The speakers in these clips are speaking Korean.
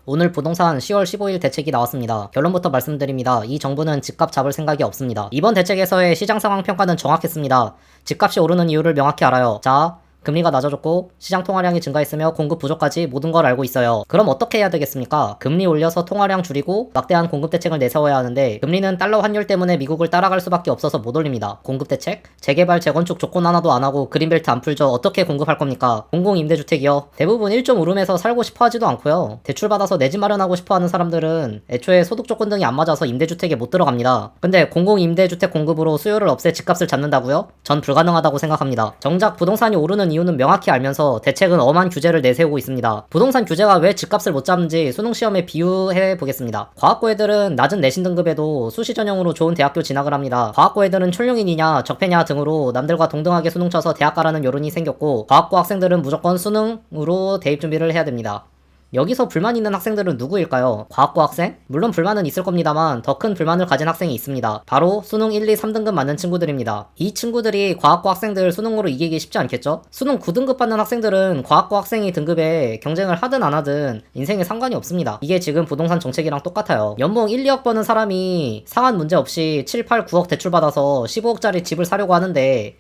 오늘 부동산 10월 15일 대책이 나왔습니다. 결론부터 말씀드립니다. 이 정부는 집값 잡을 생각이 없습니다. 이번 대책에서의 시장 상황 평가는 정확했습니다. 집값이 오르는 이유를 명확히 알아요. 자, 금리가 낮아졌고 시장 통화량이 증가했으며 공급 부족까지 모든 걸 알고 있어요. 그럼 어떻게 해야 되겠습니까? 금리 올려서 통화량 줄이고 막대한 공급 대책을 내세워야 하는데 금리는 달러 환율 때문에 미국을 따라갈 수밖에 없어서 못 올립니다. 공급 대책? 재개발, 재건축 조건 하나도 안 하고 그린벨트 안 풀죠. 어떻게 공급할 겁니까? 공공임대주택이요. 대부분 1좀 오름에서 살고 싶어 하지도 않고요. 대출받아서 내 집 마련하고 싶어 하는 사람들은 애초에 소득 조건 등이 안 맞아서 임대주택에 못 들어갑니다. 근데 공공임대주택 공급으로 수요를 없애 집값을 잡는다고요? 전 불가능하다고 생각합니다. 정작 부동산이 오르는 이유는 명확히 알면서 대책은 엄한 규제를 내세우고 있습니다. 부동산 규제가 왜 집값을 못 잡는지 수능시험에 비유해 보겠습니다. 과학고 애들은 낮은 내신 등급에도 수시 전형으로 좋은 대학교 진학을 합니다. 과학고 애들은 촌룡인이냐 적폐냐 등으로 남들과 동등하게 수능 쳐서 대학 가라는 여론이 생겼고 과학고 학생들은 무조건 수능으로 대입 준비를 해야 됩니다. 여기서 불만 있는 학생들은 누구일까요? 과학고 학생? 물론 불만은 있을 겁니다만 더 큰 불만을 가진 학생이 있습니다. 바로 수능 1, 2, 3등급 맞는 친구들입니다. 이 친구들이 과학고 학생들 수능으로 이기기 쉽지 않겠죠? 수능 9등급 받는 학생들은 과학고 학생이 등급에 경쟁을 하든 안 하든 인생에 상관이 없습니다. 이게 지금 부동산 정책이랑 똑같아요. 연봉 1, 2억 버는 사람이 상한 문제 없이 7, 8, 9억 대출 받아서 15억짜리 집을 사려고 하는데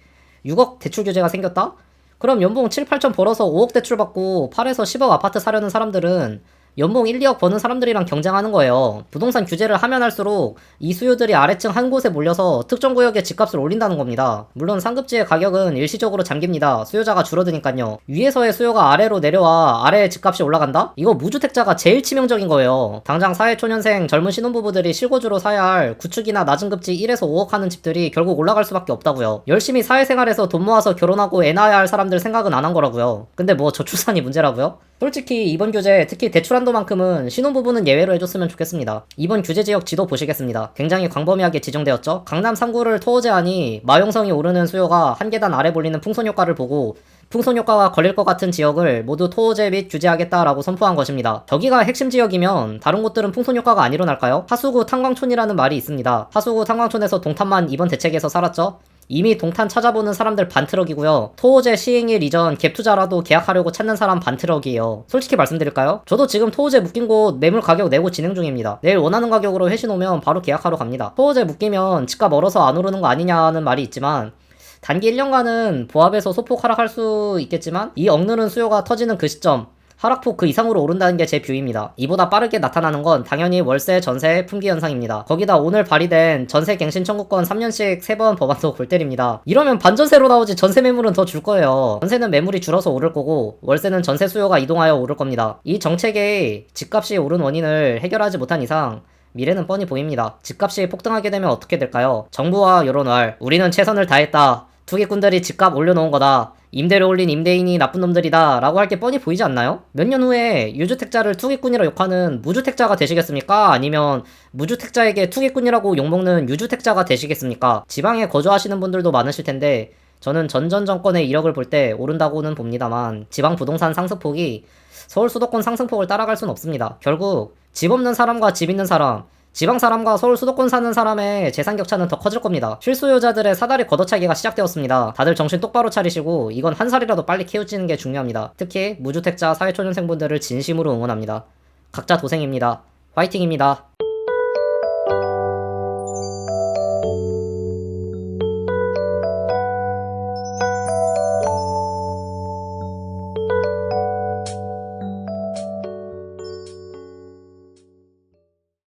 6억 대출 규제가 생겼다? 그럼 연봉 7, 8천 벌어서 5억 대출 받고 8에서 10억 아파트 사려는 사람들은 연봉 1, 2억 버는 사람들이랑 경쟁하는 거예요. 부동산 규제를 하면 할수록 이 수요들이 아래층 한 곳에 몰려서 특정 구역의 집값을 올린다는 겁니다. 물론 상급지의 가격은 일시적으로 잠깁니다. 수요자가 줄어드니까요. 위에서의 수요가 아래로 내려와 아래의 집값이 올라간다? 이거 무주택자가 제일 치명적인 거예요. 당장 사회초년생 젊은 신혼부부들이 실거주로 사야 할 구축이나 낮은 급지 1에서 5억 하는 집들이 결국 올라갈 수밖에 없다고요. 열심히 사회생활에서 돈 모아서 결혼하고 애 낳아야 할 사람들 생각은 안 한 거라고요. 근데 뭐 저출산이 문제라고요? 솔직히 이번 규제, 특히 대출 한도만큼은 신혼부부는 예외로 해줬으면 좋겠습니다. 이번 규제 지역 지도 보시겠습니다. 굉장히 광범위하게 지정되었죠? 강남 3구를 토호제하니 마용성이 오르는 수요가 한 계단 아래 몰리는 풍선 효과를 보고 풍선 효과가 걸릴 것 같은 지역을 모두 토호제 및 규제하겠다라고 선포한 것입니다. 저기가 핵심 지역이면 다른 곳들은 풍선 효과가 안 일어날까요? 하수구 탄광촌이라는 말이 있습니다. 하수구 탄광촌에서 동탄만 이번 대책에서 살았죠? 이미 동탄 찾아보는 사람들 반트럭이고요. 토호제 시행일 이전 갭투자라도 계약하려고 찾는 사람 반트럭이에요. 솔직히 말씀드릴까요? 저도 지금 토호제 묶인 곳 매물 가격 내고 진행 중입니다. 내일 원하는 가격으로 회신 오면 바로 계약하러 갑니다. 토호제 묶이면 집값 얼어서 안 오르는 거 아니냐는 말이 있지만 단기 1년간은 보합에서 소폭 하락할 수 있겠지만 이 억누른 수요가 터지는 그 시점 하락폭 그 이상으로 오른다는 게 제 뷰입니다. 이보다 빠르게 나타나는 건 당연히 월세, 전세, 품귀 현상입니다. 거기다 오늘 발의된 전세 갱신 청구권 3년씩 3번 법안도 골 때립니다. 이러면 반전세로 나오지 전세 매물은 더 줄 거예요. 전세는 매물이 줄어서 오를 거고 월세는 전세 수요가 이동하여 오를 겁니다. 이 정책의 집값이 오른 원인을 해결하지 못한 이상 미래는 뻔히 보입니다. 집값이 폭등하게 되면 어떻게 될까요? 정부와 여론을 우리는 최선을 다했다. 투기꾼들이 집값 올려놓은 거다. 임대료 올린 임대인이 나쁜 놈들이다 라고 할 게 뻔히 보이지 않나요? 몇 년 후에 유주택자를 투기꾼이라 욕하는 무주택자가 되시겠습니까? 아니면 무주택자에게 투기꾼이라고 욕먹는 유주택자가 되시겠습니까? 지방에 거주하시는 분들도 많으실 텐데 저는 전전 정권의 이력을 볼 때 오른다고는 봅니다만 지방 부동산 상승폭이 서울 수도권 상승폭을 따라갈 순 없습니다. 결국 집 없는 사람과 집 있는 사람 지방 사람과 서울 수도권 사는 사람의 재산 격차는 더 커질 겁니다. 실수요자들의 사다리 걷어차기가 시작되었습니다. 다들 정신 똑바로 차리시고 이건 한 살이라도 빨리 키우치는 게 중요합니다. 특히 무주택자 사회초년생분들을 진심으로 응원합니다. 각자 도생입니다. 화이팅입니다.